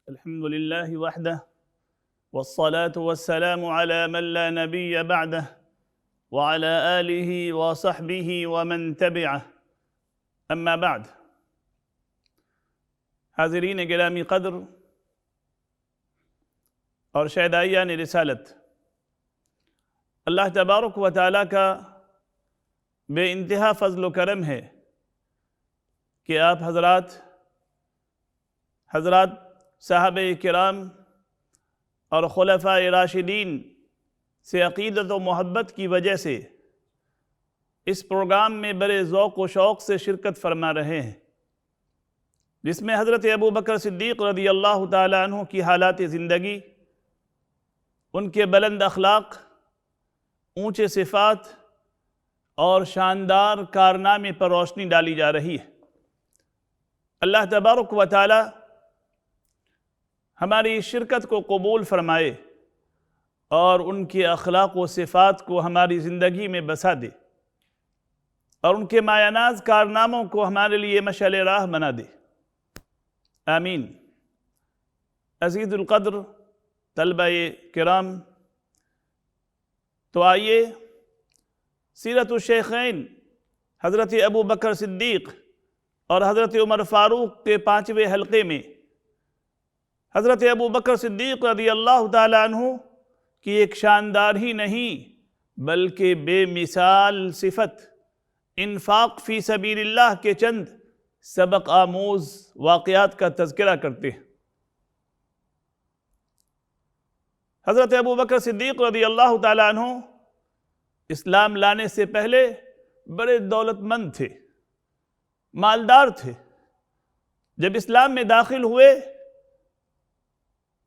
الحمد لله وحده والصلاة والسلام على من لا نبي بعده وعلى آله وصحبه ومن تبعه اما بعد. حاضرین گرامی قدر اور شہدائیان رسالت، اللہ تبارک و تعالیٰ کا بے انتہا فضل و کرم ہے کہ آپ حضرات صحابہ کرام اور خلفاء راشدین سے عقیدت و محبت کی وجہ سے اس پروگرام میں بڑے ذوق و شوق سے شرکت فرما رہے ہیں، جس میں حضرت ابو بکر صدیق رضی اللہ تعالیٰ عنہ کی حالات زندگی، ان کے بلند اخلاق، اونچے صفات اور شاندار کارنامے پر روشنی ڈالی جا رہی ہے۔ اللہ تبارک و تعالی ہماری شرکت کو قبول فرمائے اور ان کے اخلاق و صفات کو ہماری زندگی میں بسا دے اور ان کے مایہ ناز کارناموں کو ہمارے لیے مشعل راہ بنا دے، آمین۔ عزیز القدر طلبہ کرام، تو آئیے سیرت الشیخین حضرت ابو بکر صدیق اور حضرت عمر فاروق کے 5ویں حلقے میں حضرت ابو بکر صدیق رضی اللہ تعالیٰ عنہ کی ایک شاندار ہی نہیں بلکہ بے مثال صفت انفاق فی سبیل اللہ کے چند سبق آموز واقعات کا تذکرہ کرتے ہیں۔ حضرت ابو بکر صدیق رضی اللہ تعالیٰ عنہ اسلام لانے سے پہلے بڑے دولت مند تھے، مالدار تھے۔ جب اسلام میں داخل ہوئے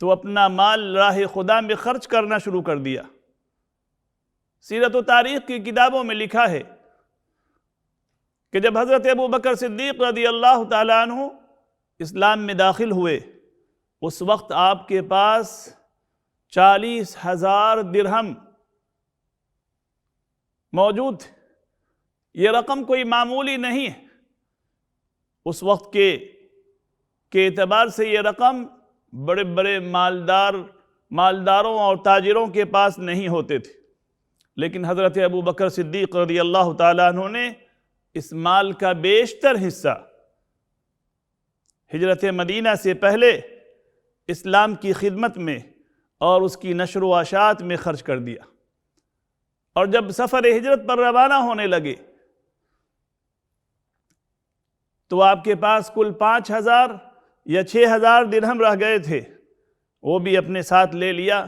تو اپنا مال راہ خدا میں خرچ کرنا شروع کر دیا۔ سیرت و تاریخ کی کتابوں میں لکھا ہے کہ جب حضرت ابو بکر صدیق رضی اللہ تعالیٰ عنہ اسلام میں داخل ہوئے، اس وقت آپ کے پاس 40,000 درہم موجود تھے۔ یہ رقم کوئی معمولی نہیں ہے، اس وقت کے اعتبار سے یہ رقم بڑے بڑے مالداروں اور تاجروں کے پاس نہیں ہوتے تھے، لیکن حضرت ابو بکر صدیق رضی اللہ تعالیٰ عنہ نے اس مال کا بیشتر حصہ ہجرت مدینہ سے پہلے اسلام کی خدمت میں اور اس کی نشر و اشاعت میں خرچ کر دیا، اور جب سفر ہجرت پر روانہ ہونے لگے تو آپ کے پاس کل 5,000 یا 6,000 درہم رہ گئے تھے، وہ بھی اپنے ساتھ لے لیا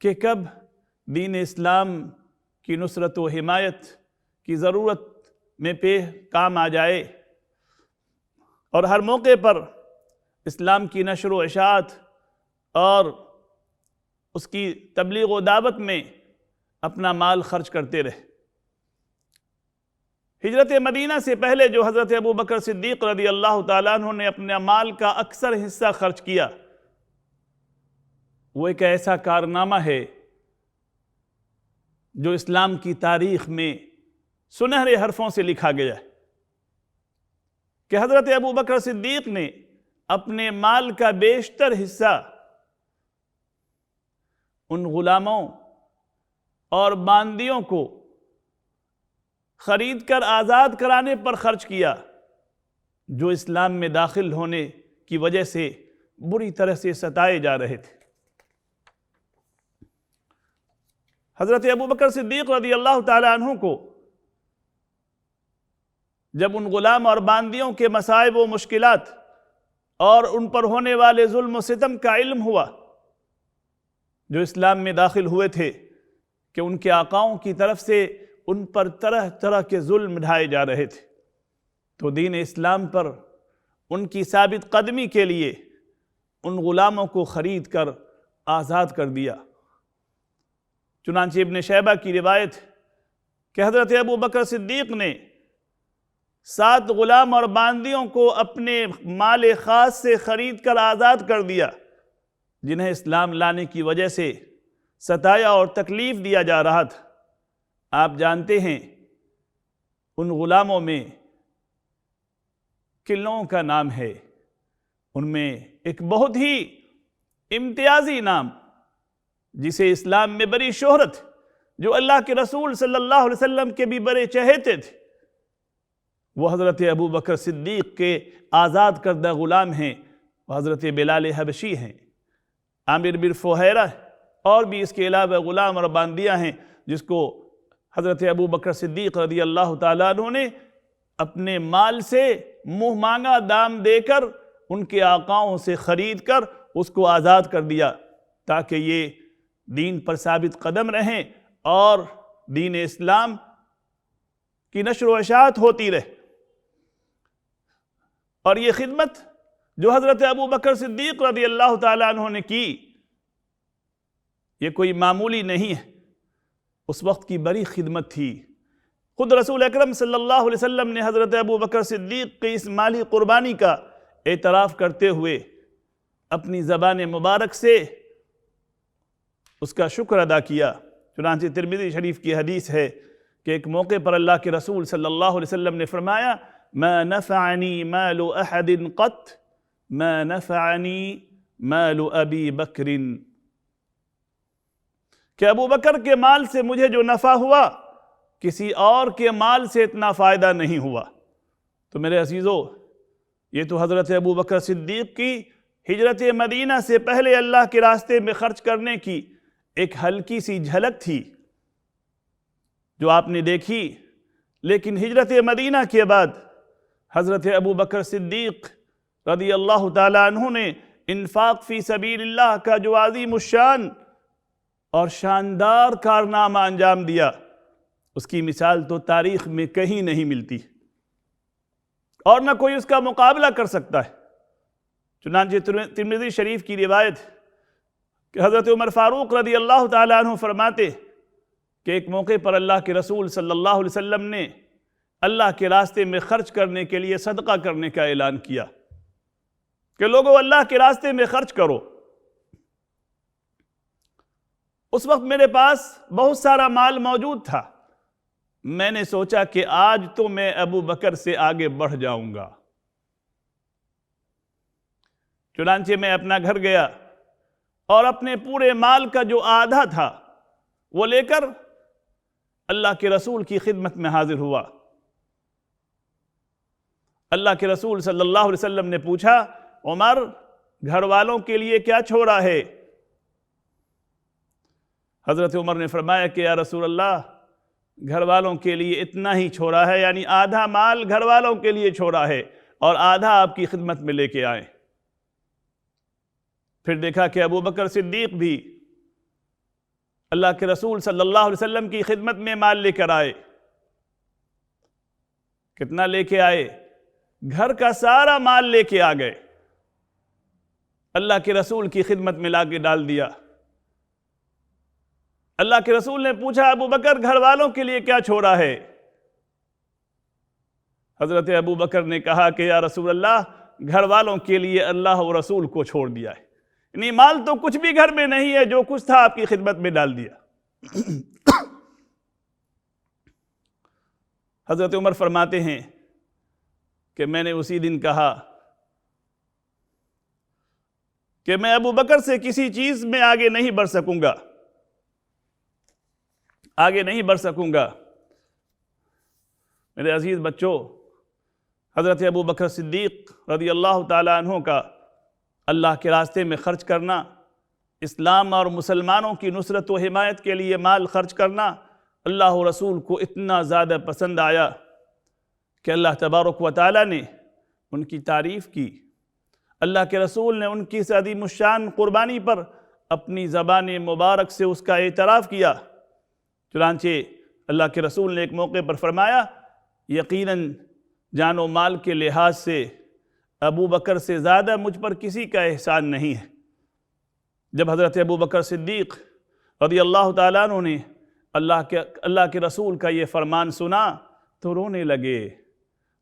کہ کب دین اسلام کی نصرت و حمایت کی ضرورت میں کام آ جائے، اور ہر موقع پر اسلام کی نشر و اشاعت اور اس کی تبلیغ و دعوت میں اپنا مال خرچ کرتے رہے۔ ہجرت مدینہ سے پہلے جو حضرت ابو بکر صدیق رضی اللہ تعالیٰ عنہ نے اپنے مال کا اکثر حصہ خرچ کیا، وہ ایک ایسا کارنامہ ہے جو اسلام کی تاریخ میں سنہرے حرفوں سے لکھا گیا ہے کہ حضرت ابو بکر صدیق نے اپنے مال کا بیشتر حصہ ان غلاموں اور باندیوں کو خرید کر آزاد کرانے پر خرچ کیا جو اسلام میں داخل ہونے کی وجہ سے بری طرح سے ستائے جا رہے تھے۔ حضرت ابو بکر صدیق رضی اللہ تعالیٰ عنہ کو جب ان غلام اور باندیوں کے مصائب و مشکلات اور ان پر ہونے والے ظلم و ستم کا علم ہوا، جو اسلام میں داخل ہوئے تھے، کہ ان کے آقاؤں کی طرف سے ان پر طرح طرح کے ظلم ڈھائے جا رہے تھے، تو دین اسلام پر ان کی ثابت قدمی کے لیے ان غلاموں کو خرید کر آزاد کر دیا۔ چنانچہ ابن شیبہ کی روایت کہ حضرت ابو بکر صدیق نے 7 غلام اور باندیوں کو اپنے مال خاص سے خرید کر آزاد کر دیا، جنہیں اسلام لانے کی وجہ سے ستایا اور تکلیف دیا جا رہا تھا۔ آپ جانتے ہیں ان غلاموں میں کن لوگوں کا نام ہے؟ ان میں ایک بہت ہی امتیازی نام جسے اسلام میں بڑی شہرت، جو اللہ کے رسول صلی اللہ علیہ وسلم کے بھی بڑے چہیتے تھے، وہ حضرت ابو بکر صدیق کے آزاد کردہ غلام ہیں، وہ حضرت بلال حبشی ہیں۔ عامر بن فہیرہ اور بھی اس کے علاوہ غلام اور باندیاں ہیں جس کو حضرت ابو بکر صدیق رضی اللہ تعالیٰ عنہ نے اپنے مال سے منہ مانگا دام دے کر ان کے آقاؤں سے خرید کر اس کو آزاد کر دیا تاکہ یہ دین پر ثابت قدم رہیں اور دین اسلام کی نشر و اشاعت ہوتی رہے۔ اور یہ خدمت جو حضرت ابو بکر صدیق رضی اللہ تعالیٰ عنہ نے کی، یہ کوئی معمولی نہیں ہے، اس وقت کی بڑی خدمت تھی۔ خود رسول اکرم صلی اللہ علیہ وسلم نے حضرت ابو بکر صدیق کی اس مالی قربانی کا اعتراف کرتے ہوئے اپنی زبان مبارک سے اس کا شکر ادا کیا۔ چنانچہ ترمذی شریف کی حدیث ہے کہ ایک موقع پر اللہ کے رسول صلی اللہ علیہ وسلم نے فرمایا، ما نفعنی مال احد قط ما نفعنی مال ابی بکر، کہ ابو بکر کے مال سے مجھے جو نفع ہوا کسی اور کے مال سے اتنا فائدہ نہیں ہوا۔ تو میرے عزیزو، یہ تو حضرت ابو بکر صدیق کی ہجرت مدینہ سے پہلے اللہ کے راستے میں خرچ کرنے کی ایک ہلکی سی جھلک تھی جو آپ نے دیکھی، لیکن ہجرت مدینہ کے بعد حضرت ابو بکر صدیق رضی اللہ تعالیٰ عنہ نے انفاق فی سبیل اللہ کا جو عظیم الشان اور شاندار کارنامہ انجام دیا، اس کی مثال تو تاریخ میں کہیں نہیں ملتی اور نہ کوئی اس کا مقابلہ کر سکتا ہے۔ چنانچہ ترمذی شریف کی روایت کہ حضرت عمر فاروق رضی اللہ تعالیٰ عنہ فرماتے کہ ایک موقع پر اللہ کے رسول صلی اللہ علیہ وسلم نے اللہ کے راستے میں خرچ کرنے کے لیے صدقہ کرنے کا اعلان کیا کہ لوگوں اللہ کے راستے میں خرچ کرو۔ اس وقت میرے پاس بہت سارا مال موجود تھا، میں نے سوچا کہ آج تو میں ابو بکر سے آگے بڑھ جاؤں گا۔ چنانچہ میں اپنا گھر گیا اور اپنے پورے مال کا جو آدھا تھا وہ لے کر اللہ کے رسول کی خدمت میں حاضر ہوا۔ اللہ کے رسول صلی اللہ علیہ وسلم نے پوچھا، عمر، گھر والوں کے لیے کیا چھوڑا ہے؟ حضرت عمر نے فرمایا کہ یا رسول اللہ، گھر والوں کے لیے اتنا ہی چھوڑا ہے، یعنی آدھا مال گھر والوں کے لیے چھوڑا ہے اور آدھا آپ کی خدمت میں لے کے آئیں۔ پھر دیکھا کہ ابو بکر صدیق بھی اللہ کے رسول صلی اللہ علیہ وسلم کی خدمت میں مال لے کر آئے۔ کتنا لے کے آئے؟ گھر کا سارا مال لے کے آ گئے، اللہ کے رسول کی خدمت میں لا کے ڈال دیا۔ اللہ کے رسول نے پوچھا، ابو بکر، گھر والوں کے لیے کیا چھوڑا ہے؟ حضرت ابو بکر نے کہا کہ یا رسول اللہ، گھر والوں کے لیے اللہ و رسول کو چھوڑ دیا ہے، یعنی مال تو کچھ بھی گھر میں نہیں ہے، جو کچھ تھا آپ کی خدمت میں ڈال دیا۔ حضرت عمر فرماتے ہیں کہ میں نے اسی دن کہا کہ میں ابو بکر سے کسی چیز میں آگے نہیں بڑھ سکوں گا، آگے نہیں بڑھ سکوں گا۔ میرے عزیز بچوں، حضرت ابو بکر صدیق رضی اللہ تعالیٰ عنہ کا اللہ کے راستے میں خرچ کرنا، اسلام اور مسلمانوں کی نصرت و حمایت کے لیے مال خرچ کرنا اللہ و رسول کو اتنا زیادہ پسند آیا کہ اللہ تبارک و تعالیٰ نے ان کی تعریف کی۔ اللہ کے رسول نے ان کی اس عظیم الشان قربانی پر اپنی زبان مبارک سے اس کا اعتراف کیا۔ چنانچہ اللہ کے رسول نے ایک موقع پر فرمایا، یقیناً جان و مال کے لحاظ سے ابو بکر سے زیادہ مجھ پر کسی کا احسان نہیں ہے۔ جب حضرت ابو بکر صدیق رضی اللہ تعالیٰ عنہ نے اللہ کے رسول کا یہ فرمان سنا تو رونے لگے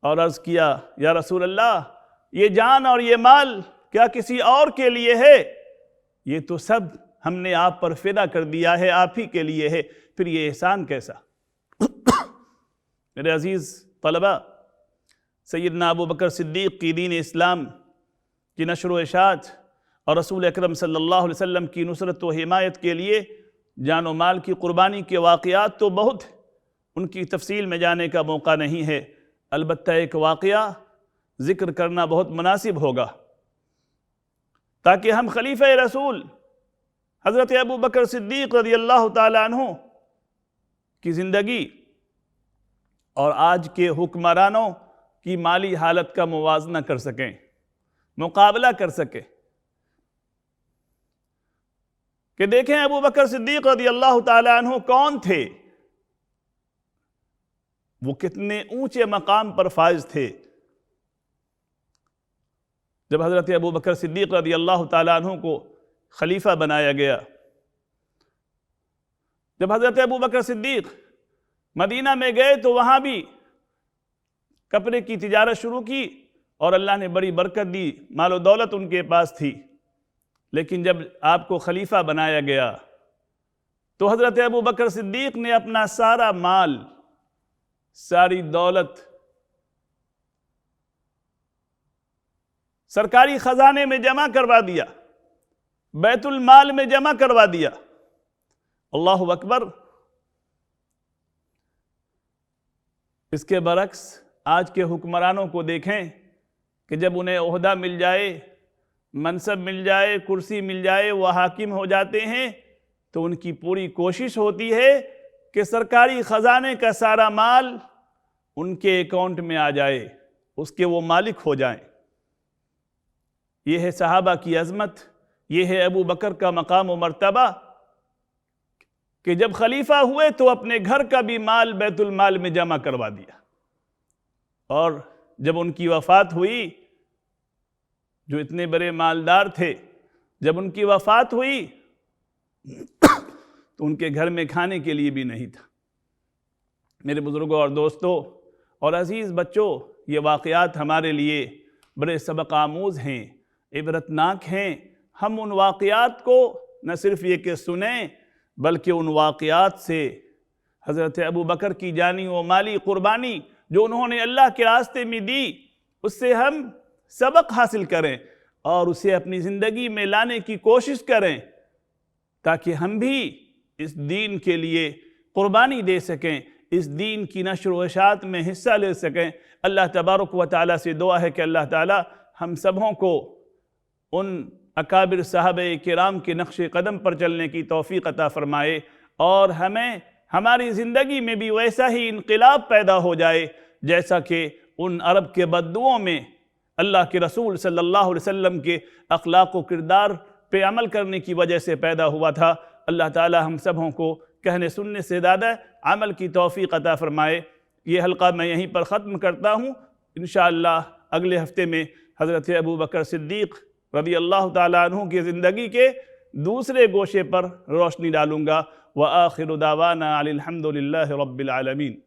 اور عرض کیا، یا رسول اللہ، یہ جان اور یہ مال کیا کسی اور کے لیے ہے؟ یہ تو سب ہم نے آپ پر فدا کر دیا ہے، آپ ہی کے لیے ہے، پھر یہ احسان کیسا؟ میرے عزیز طلبہ، سیدنا ابو بکر صدیق کی دین اسلام کی نشر و اشاعت اور رسول اکرم صلی اللہ علیہ وسلم کی نصرت و حمایت کے لیے جان و مال کی قربانی کے واقعات تو بہت ہیں، ان کی تفصیل میں جانے کا موقع نہیں ہے، البتہ ایک واقعہ ذکر کرنا بہت مناسب ہوگا تاکہ ہم خلیفہ رسول حضرت ابو بکر صدیق رضی اللہ تعالیٰ عنہ کی زندگی اور آج کے حکمرانوں کی مالی حالت کا موازنہ کر سکیں، مقابلہ کر سکیں، کہ دیکھیں ابو بکر صدیق رضی اللہ تعالیٰ عنہ کون تھے، وہ کتنے اونچے مقام پر فائز تھے۔ جب حضرت ابو بکر صدیق رضی اللہ تعالیٰ عنہ کو خلیفہ بنایا گیا، جب حضرت ابو بکر صدیق مدینہ میں گئے تو وہاں بھی کپڑے کی تجارت شروع کی اور اللہ نے بڑی برکت دی، مال و دولت ان کے پاس تھی۔ لیکن جب آپ کو خلیفہ بنایا گیا تو حضرت ابو بکر صدیق نے اپنا سارا مال، ساری دولت سرکاری خزانے میں جمع کروا دیا، بیت المال میں جمع کروا دیا۔ اللہ اکبر۔ اس کے برعکس آج کے حکمرانوں کو دیکھیں کہ جب انہیں عہدہ مل جائے، منصب مل جائے، کرسی مل جائے، وہ حاکم ہو جاتے ہیں تو ان کی پوری کوشش ہوتی ہے کہ سرکاری خزانے کا سارا مال ان کے اکاؤنٹ میں آ جائے، اس کے وہ مالک ہو جائیں۔ یہ ہے صحابہ کی عظمت، یہ ہے ابو بکر کا مقام و مرتبہ کہ جب خلیفہ ہوئے تو اپنے گھر کا بھی مال بیت المال میں جمع کروا دیا، اور جب ان کی وفات ہوئی، جو اتنے بڑے مالدار تھے، جب ان کی وفات ہوئی تو ان کے گھر میں کھانے کے لیے بھی نہیں تھا۔ میرے بزرگوں اور دوستوں اور عزیز بچوں، یہ واقعات ہمارے لیے بڑے سبق آموز ہیں، عبرتناک ہیں۔ ہم ان واقعات کو نہ صرف یہ کہ سنیں، بلکہ ان واقعات سے حضرت ابو بکر کی جانی و مالی قربانی جو انہوں نے اللہ کے راستے میں دی، اس سے ہم سبق حاصل کریں اور اسے اپنی زندگی میں لانے کی کوشش کریں تاکہ ہم بھی اس دین کے لیے قربانی دے سکیں، اس دین کی نشر و اشاعت میں حصہ لے سکیں۔ اللہ تبارک و تعالیٰ سے دعا ہے کہ اللہ تعالیٰ ہم سبوں کو ان اکابر صحابہ کرام کے نقش قدم پر چلنے کی توفیق عطا فرمائے، اور ہمیں ہماری زندگی میں بھی ویسا ہی انقلاب پیدا ہو جائے جیسا کہ ان عرب کے بدوؤں میں اللہ کے رسول صلی اللہ علیہ وسلم کے اخلاق و کردار پہ عمل کرنے کی وجہ سے پیدا ہوا تھا۔ اللہ تعالی ہم سبوں کو کہنے سننے سے زیادہ عمل کی توفیق عطا فرمائے۔ یہ حلقہ میں یہیں پر ختم کرتا ہوں۔ انشاءاللہ اگلے ہفتے میں حضرت ابو بکر صدیق رضی اللہ تعالیٰ عنہ کی زندگی کے دوسرے گوشے پر روشنی ڈالوں گا۔ وآخر دعوانا الحمد للہ رب العالمین۔